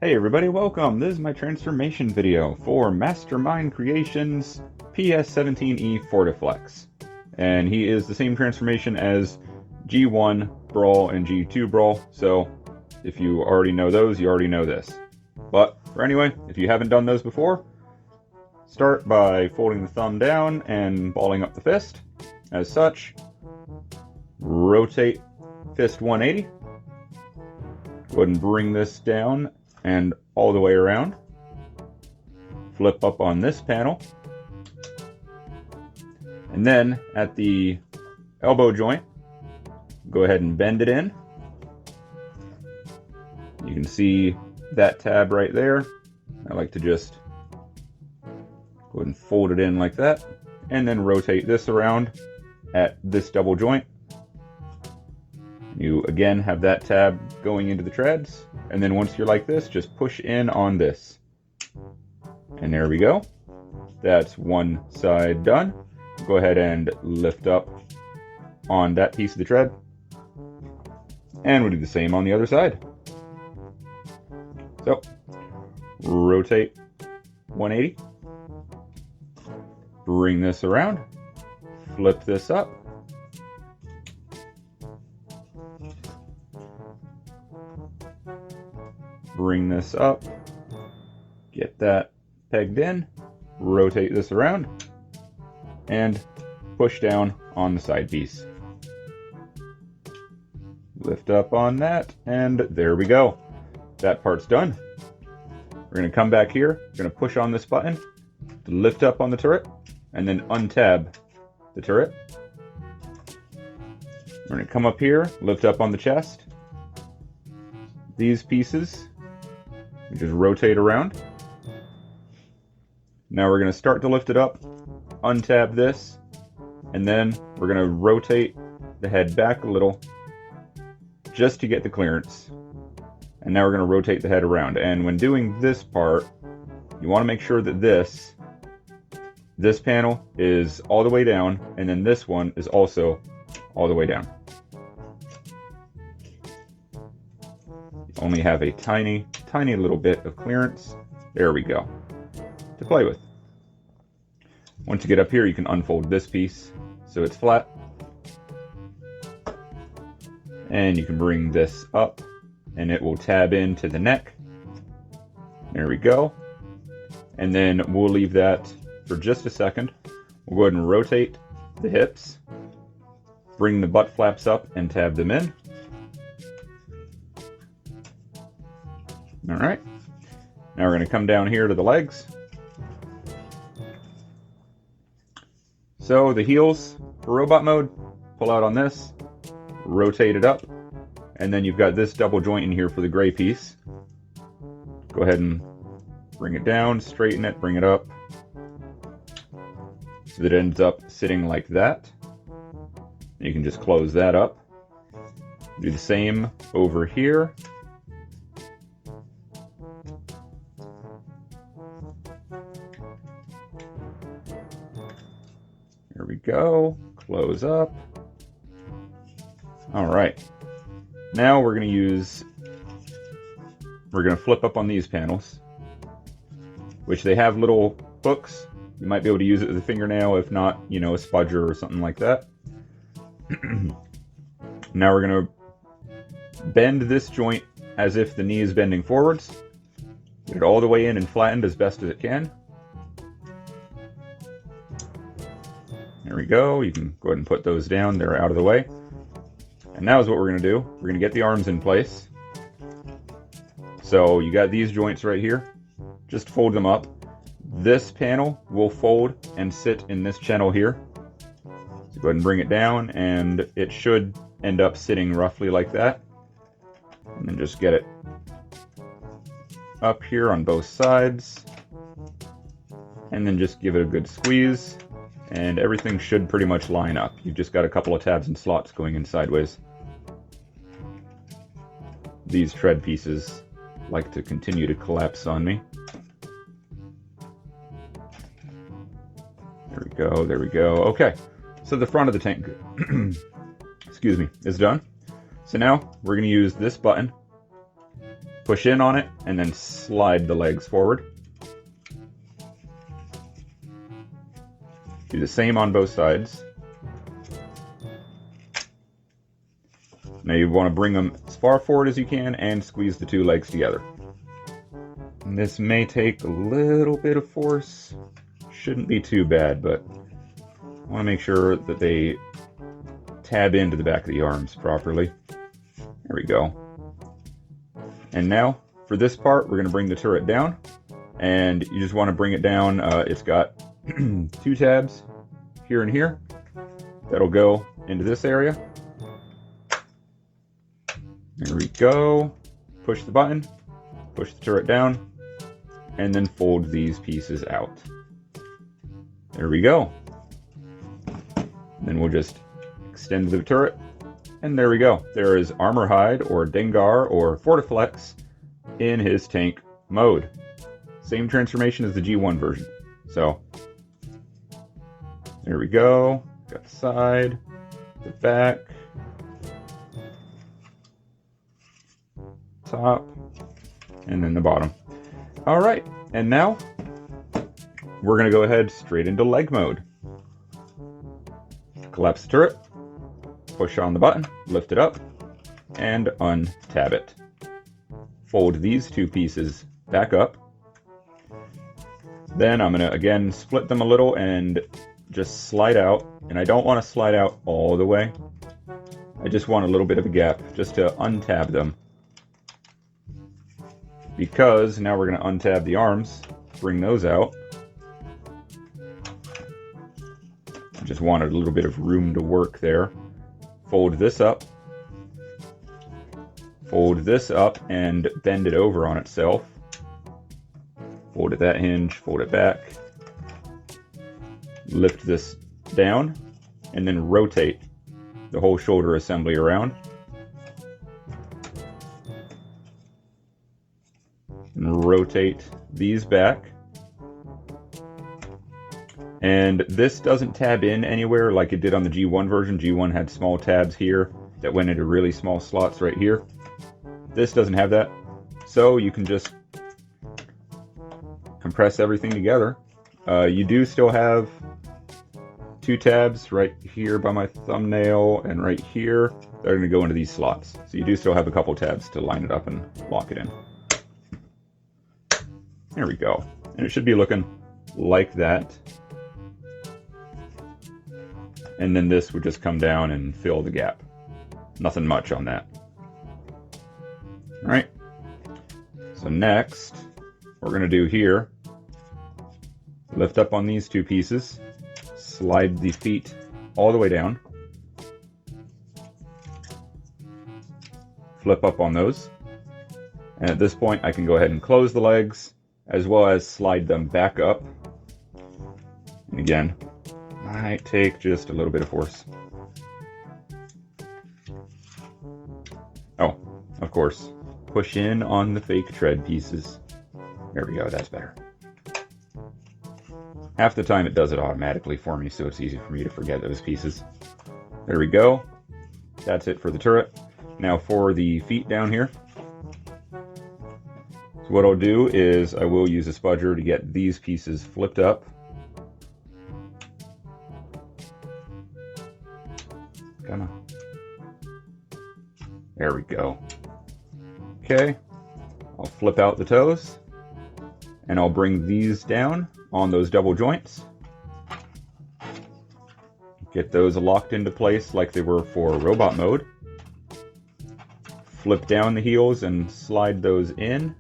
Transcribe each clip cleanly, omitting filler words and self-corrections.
Hey everybody, welcome! This is my transformation video for Mastermind Creations PS-17E Fortiflex. And he is the same transformation as G1 Brawl and G2 Brawl, so if you already know those, you already know this. But for anyway, if you haven't done those before, start by folding the thumb down and balling up the fist, as such. Rotate fist 180. Go ahead and bring this down and all the way around. Flip up on this panel. And then at the elbow joint, go ahead and bend it in. You can see that tab right there. I like to just go ahead and fold it in like that. And then rotate this around at this double joint. You again have that tab going into the treads, and then once you're like this, just push in on this. And there we go. That's one side done. Go ahead and lift up on that piece of the tread. And we'll do the same on the other side. So, rotate 180. Bring this around. Flip this up. Bring this up, get that pegged in, rotate this around, and push down on the side piece. Lift up on that, and there we go. That part's done. We're going to come back here, we're going to push on this button to lift up on the turret, and then untab the turret. We're going to come up here, lift up on the chest. These pieces, we just rotate around. Now we're going to start to lift it up, untab this, and then we're going to rotate the head back a little just to get the clearance. And now we're going to rotate the head around. And when doing this part, you want to make sure that this panel is all the way down, and then this one is also all the way down. Only have a tiny little bit of clearance. There we go. To play with. Once you get up here, you can unfold this piece so it's flat. And you can bring this up and it will tab into the neck. There we go. And then we'll leave that for just a second. We'll go ahead and rotate the hips. Bring the butt flaps up and tab them in. All right, now we're going to come down here to the legs. So the heels for robot mode, pull out on this, rotate it up, and then you've got this double joint in here for the gray piece. Go ahead and bring it down, straighten it, bring it up, so that it ends up sitting like that. You can just close that up. Do the same over here. There we go, close up. All right, now we're gonna flip up on these panels, which they have little hooks. You might be able to use it with a fingernail, if not, a spudger or something like that. Now we're gonna bend this joint as if the knee is bending forwards. Get it all the way in and flattened as best as it can. There we go. You can go ahead and put those down. They're out of the way. And now is what we're going to do. We're going to get the arms in place. So you got these joints right here. Just fold them up. This panel will fold and sit in this channel here. So go ahead and bring it down, and it should end up sitting roughly like that. And then just get it up here on both sides. And then just give it a good squeeze. And everything should pretty much line up. You've just got a couple of tabs and slots going in sideways. These tread pieces like to continue to collapse on me. There we go, there we go. Okay, so the front of the tank, excuse me, is done. So now we're going to use this button push in on it, and then slide the legs forward. Do the same on both sides. Now you want to bring them as far forward as you can and squeeze the two legs together. And this may take a little bit of force. Shouldn't be too bad, but I want to make sure that they tab into the back of the arms properly. There we go. And now, for this part, we're going to bring the turret down. And you just want to bring it down. It's got 2 tabs here and here. That'll go into this area. There we go. Push the button, push the turret down, and then fold these pieces out. There we go. Then we'll just extend the turret, and there we go. There is Armor Hide, or Dengar, or Fortiflex in his tank mode. Same transformation as the G1 version. So, there we go. Got the side, the back, top, and then the bottom. All right, and now we're gonna go ahead straight into leg mode. Collapse the turret, push on the button, lift it up, and untab it. Fold these 2 pieces back up. Then I'm gonna again split them a little and just slide out. And I don't want to slide out all the way. I just want a little bit of a gap just to untab them. Because now we're going to untab the arms, bring those out. I just wanted a little bit of room to work there. Fold this up. Fold this up and bend it over on itself. Fold it that hinge, fold it back. Lift this down, and then rotate the whole shoulder assembly around. And rotate these back. And this doesn't tab in anywhere like it did on the G1 version. G1 had small tabs here that went into really small slots right here. This doesn't have that. So you can just compress everything together. You do still have 2 tabs right here by my thumbnail and right here. They're going to go into these slots. So you do still have a couple tabs to line it up and lock it in. There we go. And it should be looking like that. And then this would just come down and fill the gap. Nothing much on that. All right. So next, what we're going to do here, lift up on these 2 pieces. Slide the feet all the way down. Flip up on those. And at this point, I can go ahead and close the legs, as well as slide them back up. And again, might take just a little bit of force. Oh, of course, push in on the fake tread pieces. There we go, that's better. Half the time it does it automatically for me, so it's easy for me to forget those pieces. There we go. That's it for the turret. Now for the feet down here. So what I'll do is I will use a spudger to get these pieces flipped up. Come on. There we go. Okay. I'll flip out the toes. And I'll bring these down on those double joints. Get those locked into place like they were for robot mode. Flip down the heels and slide those in.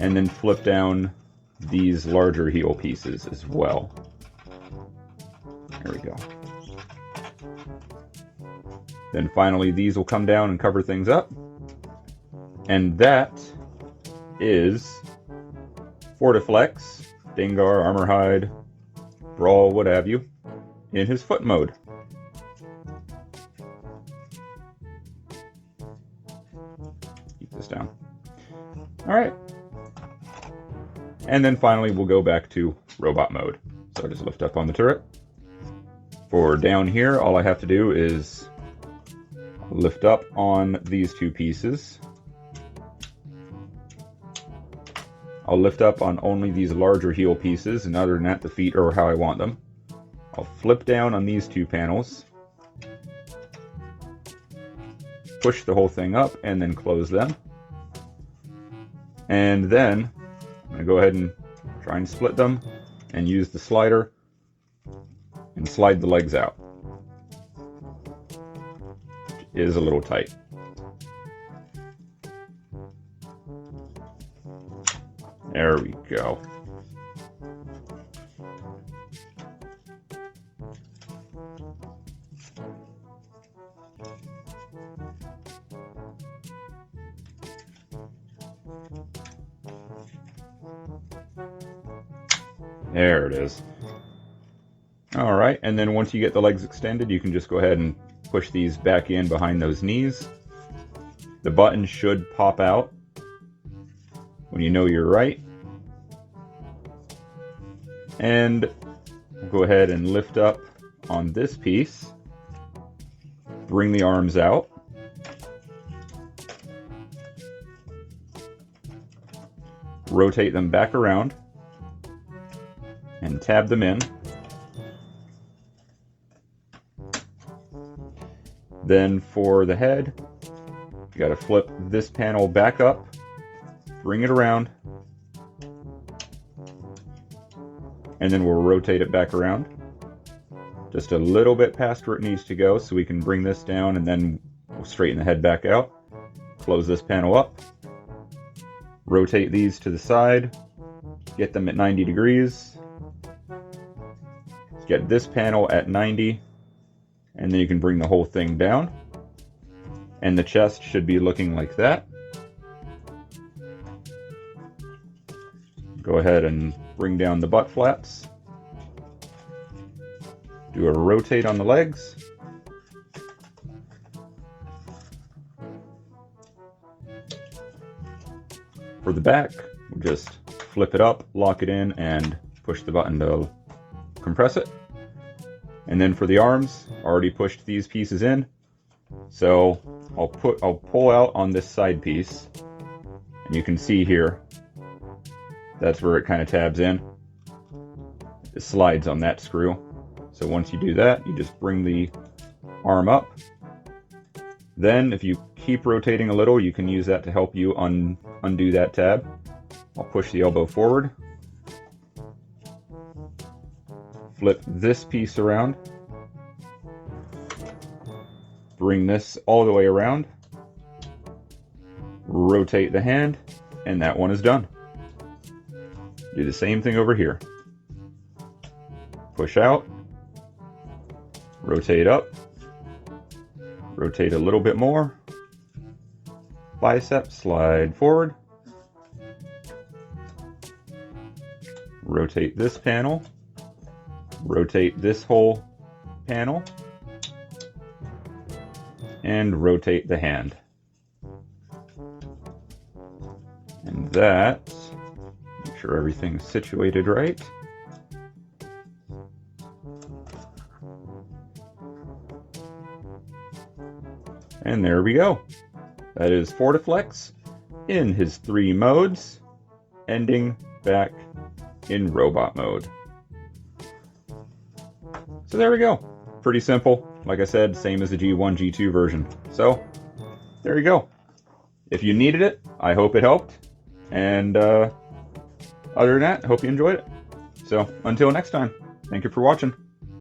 And then flip down these larger heel pieces as well. There we go. Then finally these will come down and cover things up. And that is Fortiflex, Dengar, Armor Hide, Brawl, what have you, in his foot mode. Keep this down. Alright. And then finally we'll go back to robot mode. So I just lift up on the turret. For down here, all I have to do is lift up on these 2 pieces. I'll lift up on only these larger heel pieces, and other than that, the feet are how I want them. I'll flip down on these two panels, push the whole thing up, and then close them. And then I'm going to go ahead and try and split them and use the slider and slide the legs out. It is a little tight. There we go. There it is. All right, and then once you get the legs extended, you can just go ahead and push these back in behind those knees. The button should pop out when you know you're right. And we'll go ahead and lift up on this piece, bring the arms out, rotate them back around, and tab them in. Then for the head, you got to flip this panel back up, bring it around, and then we'll rotate it back around just a little bit past where it needs to go, so we can bring this down, and then we'll straighten the head back out. Close this panel up, rotate these to the side, get them at 90 degrees, get this panel at 90, and then you can bring the whole thing down, and the chest should be looking like that. Go ahead and bring down the butt flaps, do a rotate on the legs, for the back, we'll just flip it up, lock it in, and push the button to compress it. And then for the arms, already pushed these pieces in, so I'll pull out on this side piece, and you can see here, that's where it kind of tabs in. It slides on that screw. So once you do that, you just bring the arm up. Then if you keep rotating a little, you can use that to help you undo that tab. I'll push the elbow forward, flip this piece around, bring this all the way around, rotate the hand, and that one is done. Do the same thing over here. Push out, rotate up, rotate a little bit more, bicep, slide forward, rotate this panel, rotate this whole panel, and rotate the hand. And that, make sure everything's situated right. And there we go. That is Fortiflex in his 3 modes, ending back in robot mode. So there we go. Pretty simple. Like I said, same as the G1, G2 version. So there you go. If you needed it, I hope it helped. And other than that, I hope you enjoyed it. So until next time, thank you for watching.